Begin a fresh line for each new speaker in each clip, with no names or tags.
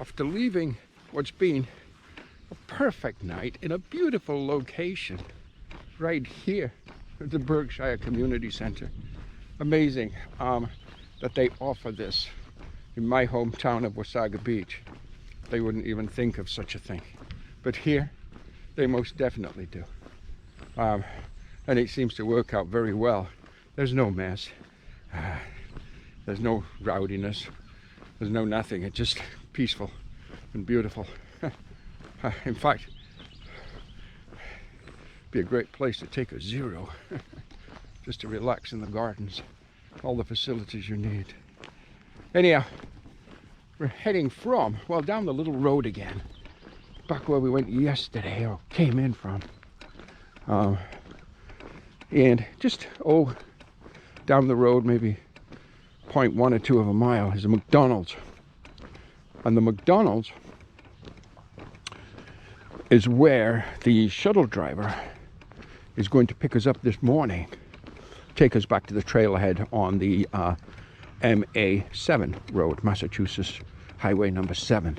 after leaving what's been a perfect night in a beautiful location right here at the Berkshire Community Center. Amazing that they offer this in my hometown of Wasaga Beach. They wouldn't even think of such a thing, but here they most definitely do. And it seems to work out very well. There's no mess, there's no rowdiness, there's no nothing. It's just peaceful and beautiful. In fact, be a great place to take a zero just to relax in the gardens. All the facilities you need. Anyhow, we're heading from, well, down the little road again, back where we went yesterday, or came in from. And just, down the road, maybe 0.1 or 2 of a mile, is a McDonald's. And the McDonald's is where the shuttle driver is going to pick us up this morning, take us back to the trailhead on the MA7 road, Massachusetts Highway number 7.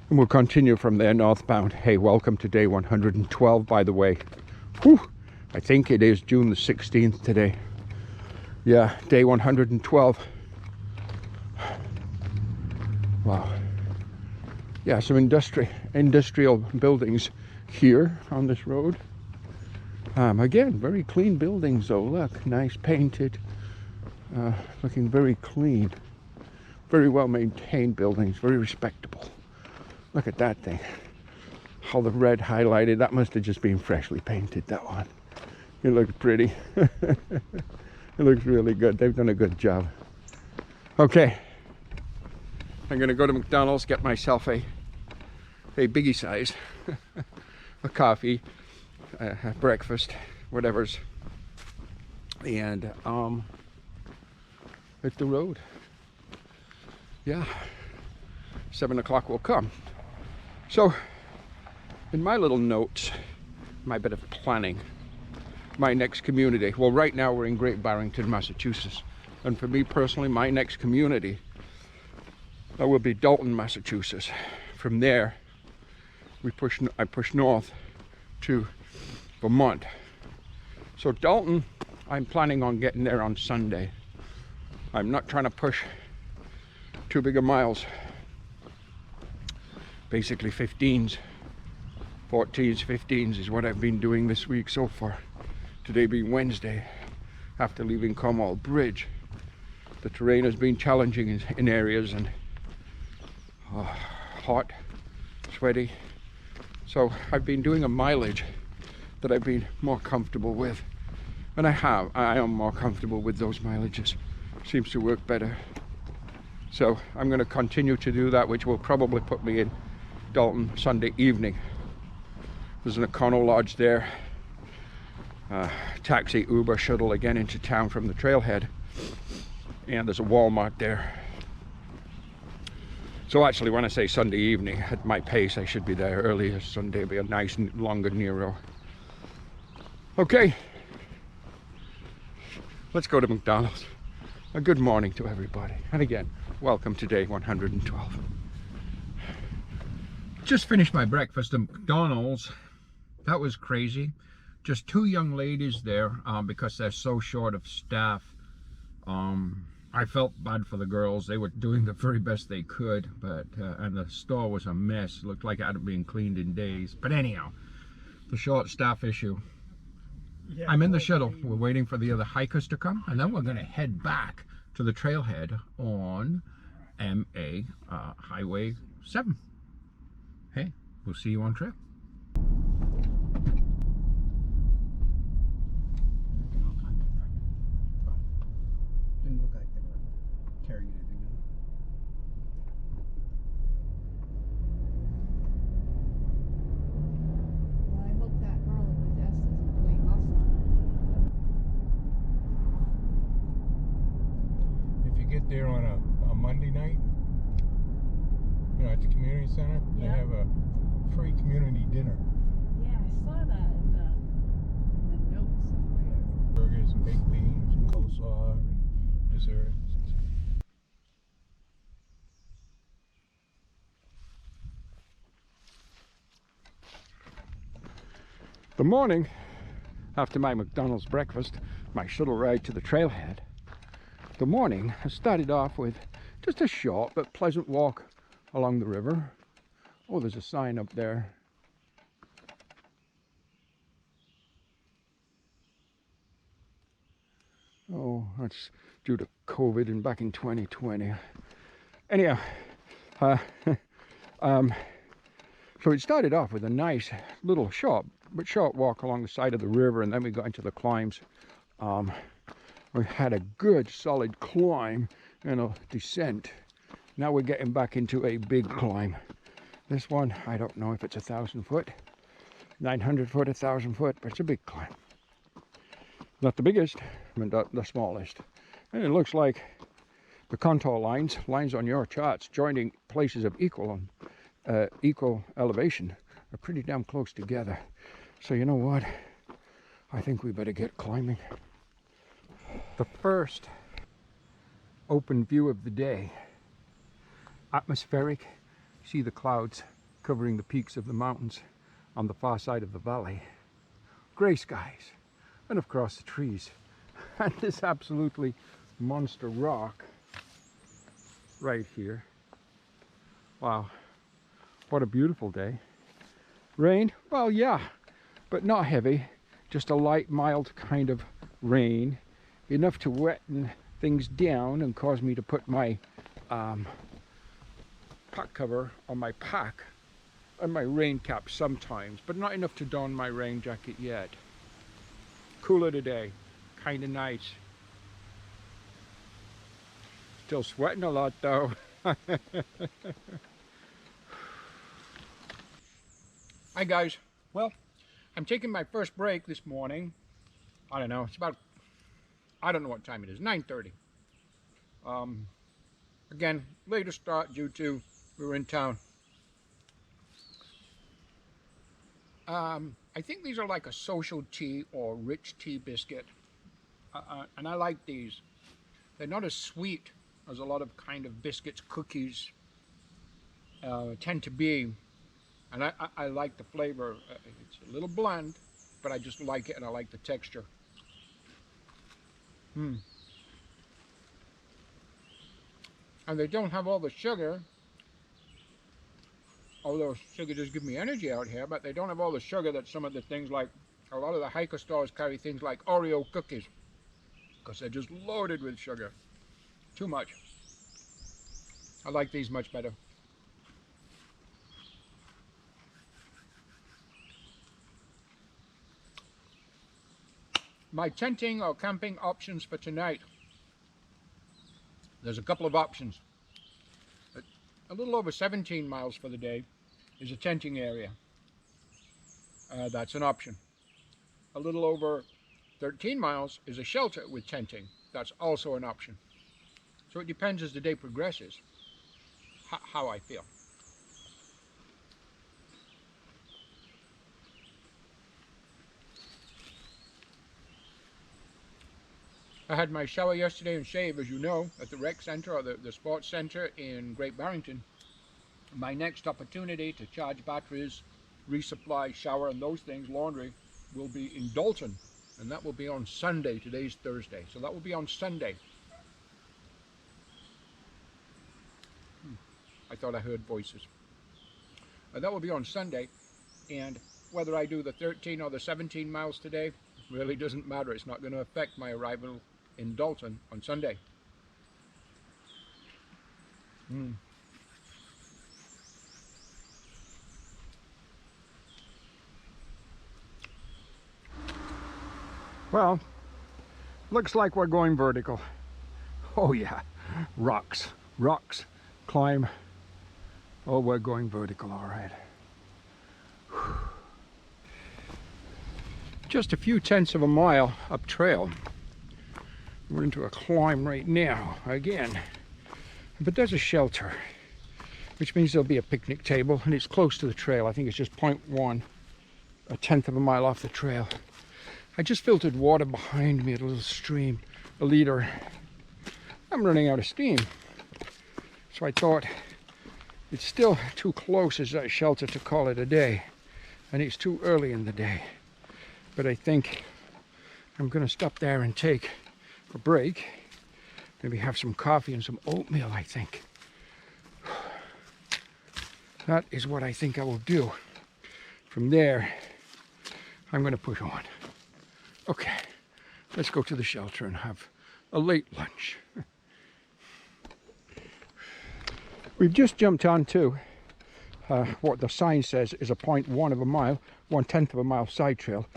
And we'll continue from there northbound. Hey, welcome to day 112, by the way. Whew, I think it is June the 16th today. Yeah, day 112. Wow. Yeah, some industrial buildings here on this road. Again, very clean buildings though. Look, nice painted, looking very clean. Very well maintained buildings, very respectable. Look at that thing. All the red highlighted, that must have just been freshly painted, that one. It looks pretty. It looks really good. They've done a good job. Okay. I'm gonna go to McDonald's, get myself a biggie size, a coffee, breakfast, whatever's, and hit the road. Yeah, 7 o'clock will come. So, in my little notes, my bit of planning, my next community. Well, right now we're in Great Barrington, Massachusetts, and for me personally, my next community will be Dalton, Massachusetts. From there, I push north to Vermont. So Dalton, I'm planning on getting there on Sunday. I'm not trying to push too big of miles. Basically 15s, 14s, 15s is what I've been doing this week so far. Today being Wednesday, after leaving Comall Bridge. The terrain has been challenging in areas, and hot, sweaty. So I've been doing a mileage that I've been more comfortable with. And I am more comfortable with those mileages. Seems to work better. So I'm going to continue to do that, which will probably put me in Dalton Sunday evening. There's an Econo Lodge there. Taxi, Uber, shuttle again into town from the trailhead. And there's a Walmart there. So actually, when I say Sunday evening, at my pace, I should be there earlier. Sunday will be a nice, longer Nero. Okay. Let's go to McDonald's. A good morning to everybody. And again, welcome to day 112. Just finished my breakfast at McDonald's. That was crazy. Just 2 young ladies there because they're so short of staff. I felt bad for the girls. They were doing the very best they could, but and the store was a mess. It looked like it hadn't been cleaned in days. But anyhow, the short staff issue. Yeah, I'm in the shuttle. We're waiting for the other hikers to come, and then we're going to head back to the trailhead on MA Highway 7. Hey, we'll see you on trail. Didn't look like they were carrying anything in.
Well, I hope that girl at the desk isn't doing muscle.
If you get there on a Monday night, you know, at the community center, they have a free community dinner.
Yeah, I saw that in the notes somewhere.
Burgers and baked beans and coleslaw and desserts.
The morning after my McDonald's breakfast, my shuttle ride to the trailhead, the morning has started off with just a short but pleasant walk along the river. Oh, there's a sign up there. Oh, that's due to COVID and back in 2020. Anyhow, so it started off with a nice little short walk along the side of the river, and then we got into the climbs. We had a good solid climb and a descent. Now we're getting back into a big climb. This one, I don't know if it's 1,000 foot, 900 foot, 1,000 foot, but it's a big climb. Not the biggest, but the smallest. And it looks like the contour lines on your charts joining places of equal elevation are pretty damn close together. So you know what? I think we better get climbing. The first open view of the day. Atmospheric. See the clouds covering the peaks of the mountains on the far side of the valley. Grey skies. And of course the trees. And this absolutely monster rock right here. Wow. What a beautiful day. Rain? Well, yeah, but not heavy. Just a light, mild kind of rain. Enough to wetten things down and cause me to put my pack cover on my pack and my rain cap sometimes, but not enough to don my rain jacket yet. Cooler today. Kind of nice. Still sweating a lot though. Hi guys. Well, I'm taking my first break this morning. I don't know, it's about, I don't know what time it is, 9:30. Again, later start due to we were in town. I think these are like a social tea or rich tea biscuit. And I like these. They're not as sweet as a lot of kind of biscuits, cookies tend to be. And I like the flavor. It's a little bland, but I just like it and I like the texture. And they don't have all the sugar, although sugar does give me energy out here, but they don't have all the sugar that some of the things like, a lot of the hiker stores carry things like Oreo cookies, because they're just loaded with sugar. Too much. I like these much better. My tenting or camping options for tonight. There's a couple of options. A little over 17 miles for the day is a tenting area. That's an option. A little over 13 miles is a shelter with tenting. That's also an option. So it depends as the day progresses how I feel. I had my shower yesterday and shave, as you know, at the rec center or the sports center in Great Barrington. My next opportunity to charge batteries, resupply, shower and those things, laundry, will be in Dalton. And that will be on Sunday. Today's Thursday. So that will be on Sunday. I thought I heard voices. That will be on Sunday. And whether I do the 13 or the 17 miles today really doesn't matter. It's not going to affect my arrival in Dalton on Sunday. Well, looks like we're going vertical. Oh yeah, rocks, climb. Oh, we're going vertical, all right. Just a few tenths of a mile up trail. We're into a climb right now, again. But there's a shelter, which means there'll be a picnic table, and it's close to the trail. I think it's just 0.1, a tenth of a mile off the trail. I just filtered water behind me at a little stream, a liter. I'm running out of steam. So I thought it's still too close as a shelter to call it a day. And it's too early in the day. But I think I'm going to stop there and take a break. Maybe have some coffee and some oatmeal, I think. That is what I think I will do. From there, I'm going to push on. Okay, let's go to the shelter and have a late lunch. We've just jumped onto what the sign says is a 0.1 of a mile, 1/10 of a mile side trail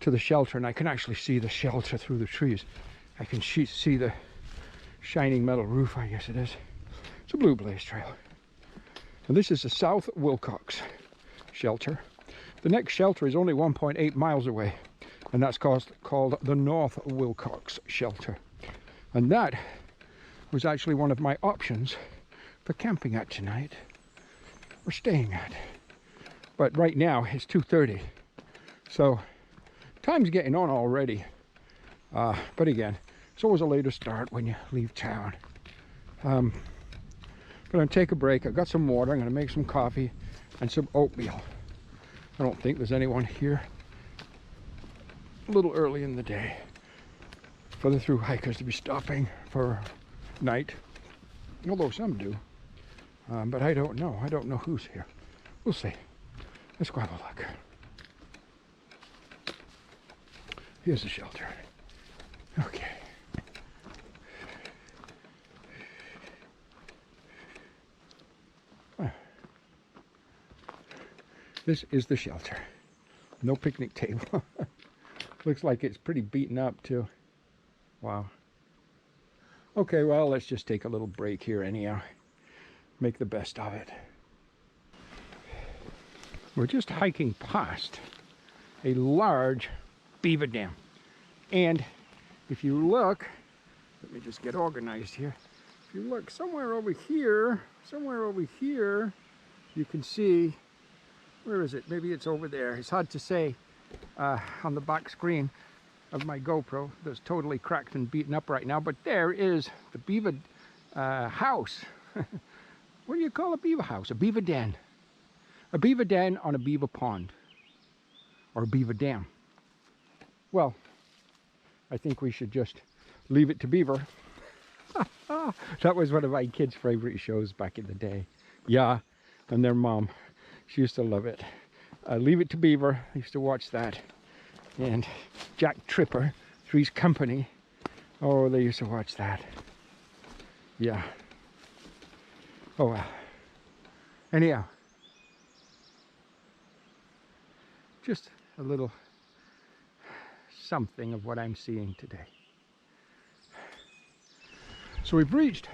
to the shelter, and I can actually see the shelter through the trees. I can see the shining metal roof, I guess it is. It's a blue blaze trail. And this is the South Wilcox shelter. The next shelter is only 1.8 miles away, and that's called the North Wilcox shelter. And that was actually one of my options for camping at tonight, or staying at. But right now it's 2:30, so time's getting on already. But again, it's always a later start when you leave town. But I'm gonna take a break. I've got some water. I'm gonna make some coffee and some oatmeal. I don't think there's anyone here. A little early in the day for the through hikers to be stopping for night, although some do. But I don't know. I don't know who's here. We'll see. Let's go have a look. Here's the shelter. Okay. This is the shelter. No picnic table. Looks like it's pretty beaten up too. Wow. Okay, well, let's just take a little break here anyhow. Make the best of it. We're just hiking past a large beaver dam. And if you look, let me just get organized here. If you look somewhere over here, you can see, where is it? Maybe it's over there. It's hard to say on the back screen of my GoPro that's totally cracked and beaten up right now, but there is the beaver house. What do you call a beaver house? A beaver den. A beaver den on a beaver pond, or a beaver dam. Well, I think we should just leave it to beaver. That was one of my kids' favorite shows back in the day. Yeah, and their mom, she used to love it. Leave It to Beaver, I used to watch that. And Jack Tripper, Three's Company. Oh, they used to watch that. Yeah. Oh well. Anyhow, just a little something of what I'm seeing today. So we've reached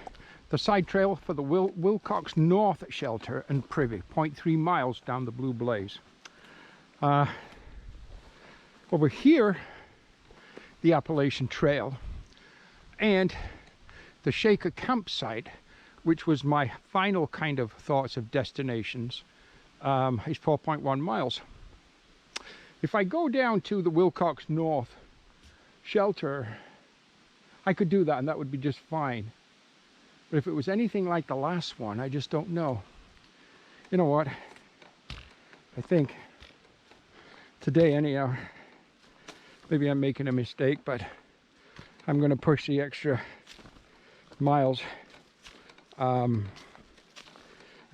the side trail for the Wilcox North Shelter and Privy, 0.3 miles down the Blue Blaze. Over here, the Appalachian Trail and the Shaker campsite, which was my final kind of thoughts of destinations, is 4.1 miles. If I go down to the Wilcox North Shelter, I could do that and that would be just fine. But if it was anything like the last one, I just don't know. You know what? I think today anyhow, maybe I'm making a mistake, but I'm going to push the extra miles and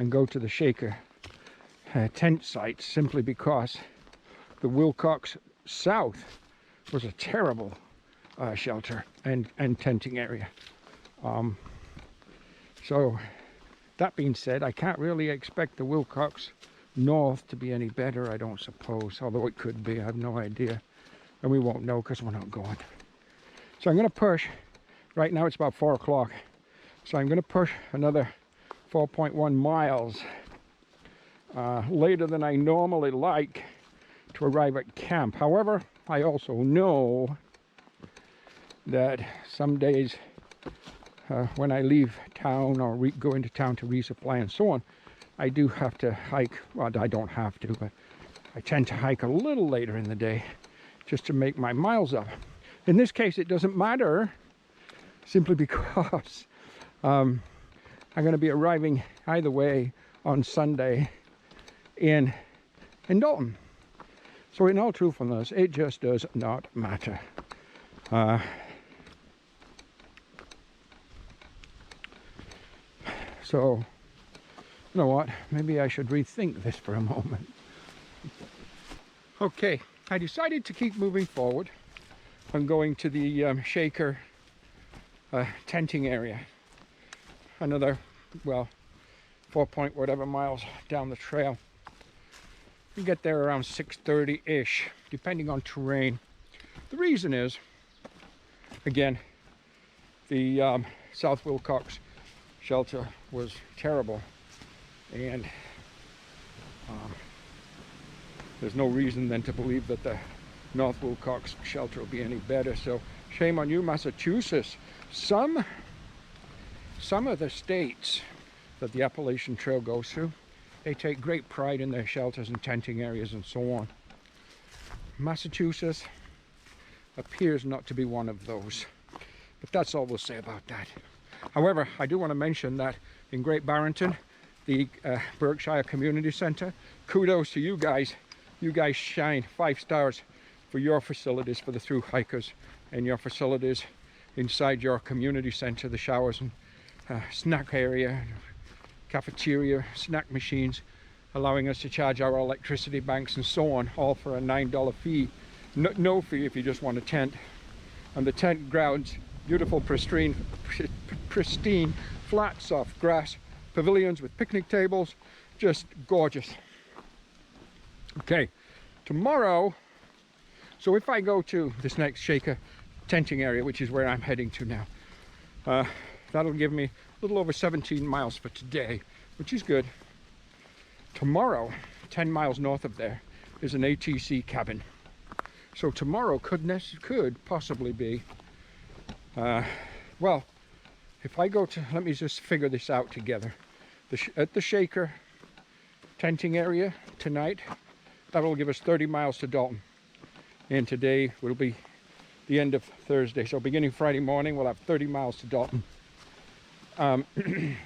go to the Shaker tent site, simply because the Wilcox South was a terrible shelter and tenting area. So that being said, I can't really expect the Wilcox North to be any better, I don't suppose, although it could be. I have no idea, and we won't know because we're not going. So I'm going to push. Right now it's about 4 o'clock, so I'm going to push another 4.1 miles later than I normally like to arrive at camp. However, I also know that some days when I leave town or go into town to resupply and so on, I do have to hike. Well, I don't have to, but I tend to hike a little later in the day just to make my miles up. In this case, it doesn't matter, simply because I'm going to be arriving either way on Sunday in Dalton. So in all truthfulness, it just does not matter. So, you know what? Maybe I should rethink this for a moment. Okay, I decided to keep moving forward. I'm going to the Shaker tenting area. Another, well, 4 point whatever miles down the trail. We get there around 6:30-ish, depending on terrain. The reason is, again, the South Wilcox shelter was terrible, and there's no reason then to believe that the North Wilcox shelter will be any better. So shame on you, Massachusetts. Some of the states that the Appalachian Trail goes through, they take great pride in their shelters and tenting areas and so on. Massachusetts appears not to be one of those, but that's all we'll say about that. However, I do want to mention that in Great Barrington, the Berkshire Community Center, kudos to you guys. You guys shine 5 stars for your facilities for the through hikers, and your facilities inside your community center, the showers and snack area, cafeteria, snack machines, allowing us to charge our electricity banks and so on, all for a $9 fee. No fee if you just want a tent. And the tent grounds, beautiful, pristine, flat, soft grass, pavilions with picnic tables, just gorgeous. Okay, tomorrow, so if I go to this next Shaker tenting area, which is where I'm heading to now, that'll give me a little over 17 miles for today, which is good. Tomorrow, 10 miles north of there, is an ATC cabin. So tomorrow could possibly be, well, if I go to, let me just figure this out together. At the Shaker tenting area tonight, that will give us 30 miles to Dalton. And today will be the end of Thursday. So beginning Friday morning, we'll have 30 miles to Dalton. If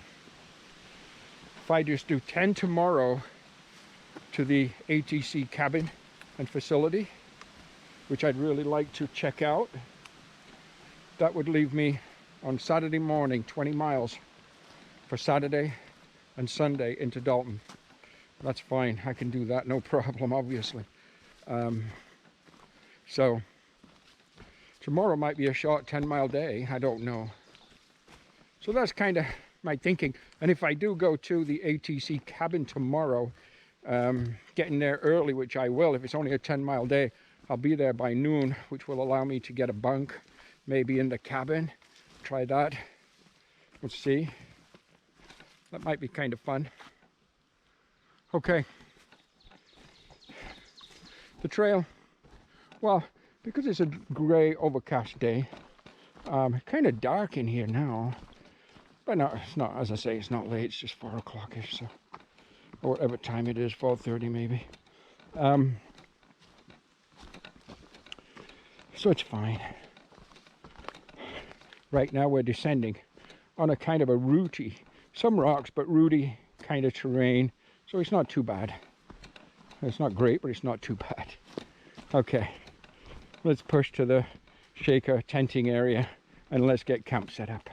I just do 10 tomorrow to the ATC cabin and facility, which I'd really like to check out, that would leave me on Saturday morning 20 miles for Saturday and Sunday into Dalton. That's fine, I can do that, no problem, obviously. So tomorrow might be a short 10-mile day, I don't know. So that's kind of my thinking. And if I do go to the ATC cabin tomorrow, getting there early, which I will, if it's only a 10-mile day, I'll be there by noon, which will allow me to get a bunk, maybe in the cabin. Try that. Let's see. That might be kind of fun. Okay. The trail, well, because it's a gray, overcast day, kind of dark in here now. But no, it's not, as I say, it's not late, it's just 4 o'clock-ish, so, or whatever time it is, 4:30 maybe. So it's fine. Right now we're descending on a kind of a rooty, some rocks, but rooty kind of terrain, so it's not too bad. It's not great, but it's not too bad. Okay, let's push to the Shaker tenting area and let's get camp set up.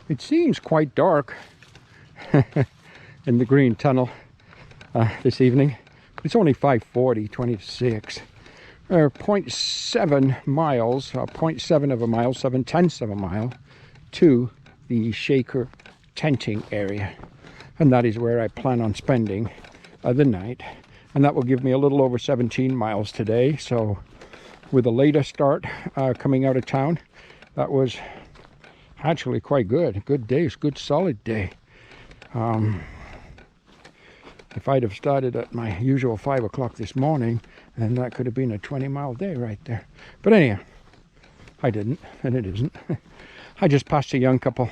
It seems quite dark in the green tunnel this evening. It's only 5:40, 26. 0.7 miles, 0.7 of a mile, 7/10 of a mile to the Shaker tenting area. And that is where I plan on spending the night. And that will give me a little over 17 miles today. So with a later start coming out of town, that was actually quite good. Good day, good solid day. If I'd have started at my usual 5 o'clock this morning, then that could have been a 20-mile day right there. But anyhow, I didn't, and it isn't. I just passed a young couple.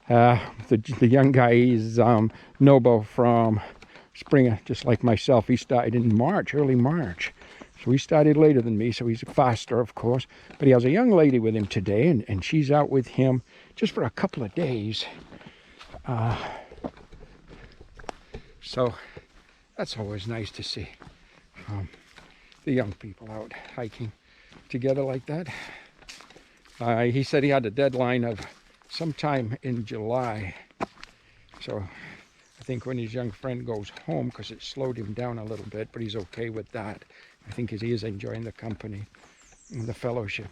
The young guy is Nobo from Springer, just like myself. He started in March, early March. So he started later than me, so he's faster, of course. But he has a young lady with him today, and she's out with him just for a couple of days. So that's always nice to see. The young people out hiking together like that. He said he had a deadline of sometime in July. So I think when his young friend goes home, because it slowed him down a little bit, but he's okay with that. I think he is enjoying the company and the fellowship.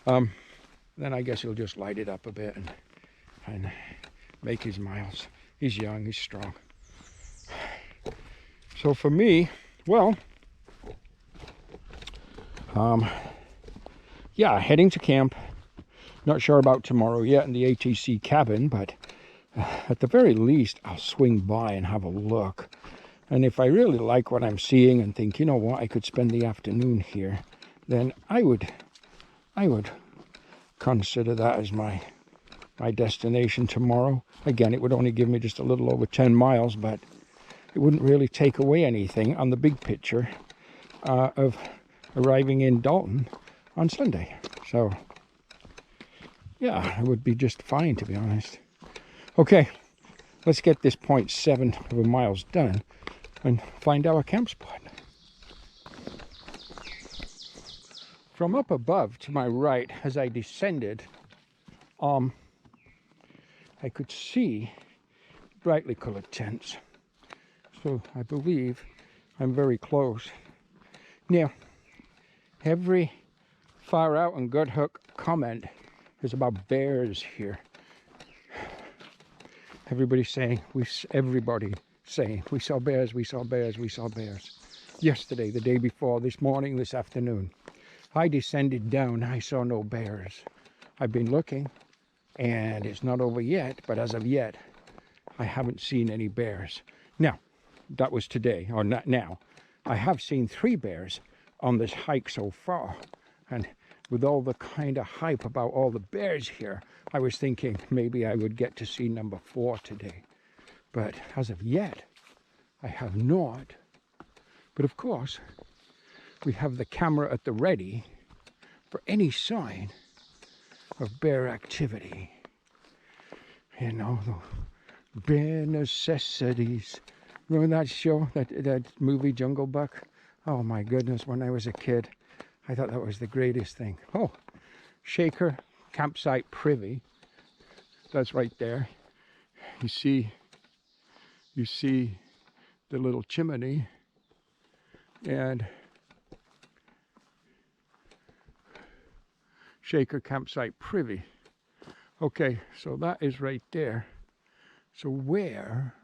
Then I guess he'll just light it up a bit and make his miles. He's young, he's strong. So for me, well, yeah, heading to camp. Not sure about tomorrow yet in the ATC cabin, but at the very least, I'll swing by and have a look. And if I really like what I'm seeing and think, you know what, I could spend the afternoon here, then I would consider that as my destination tomorrow. Again, it would only give me just a little over 10 miles, but it wouldn't really take away anything on the big picture of arriving in Dalton on Sunday. So, yeah, it would be just fine, to be honest. Okay, let's get this 0.7 of a miles done and find our camp spot. From up above to my right, as I descended, I could see brightly colored tents. So I believe I'm very close. Now, every far out and gut hook comment is about bears here. Everybody's saying, we saw bears, we saw bears, we saw bears. Yesterday, the day before, this morning, this afternoon. I descended down, I saw no bears. I've been looking, and it's not over yet, but as of yet, I haven't seen any bears. Now, that was today, or not now. I have seen 3 bears on this hike so far, and with all the kind of hype about all the bears here, I was thinking maybe I would get to see number 4 today. But as of yet, I have not. But of course, we have the camera at the ready for any sign of bear activity. You know, the bare necessities. Remember that show, that movie Jungle Book? Oh my goodness, when I was a kid, I thought that was the greatest thing. Oh, Shaker campsite privy. That's right there. You see the little chimney, and Shaker campsite privy. Okay, so that is right there. So where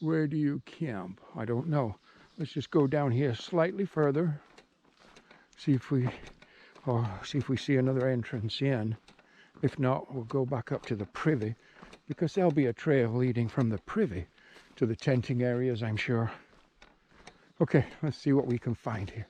do you camp? I don't know. Let's just go down here slightly further. See if we see another entrance in. If not, we'll go back up to the privy, because there'll be a trail leading from the privy to the tenting areas, I'm sure. Okay, let's see what we can find here.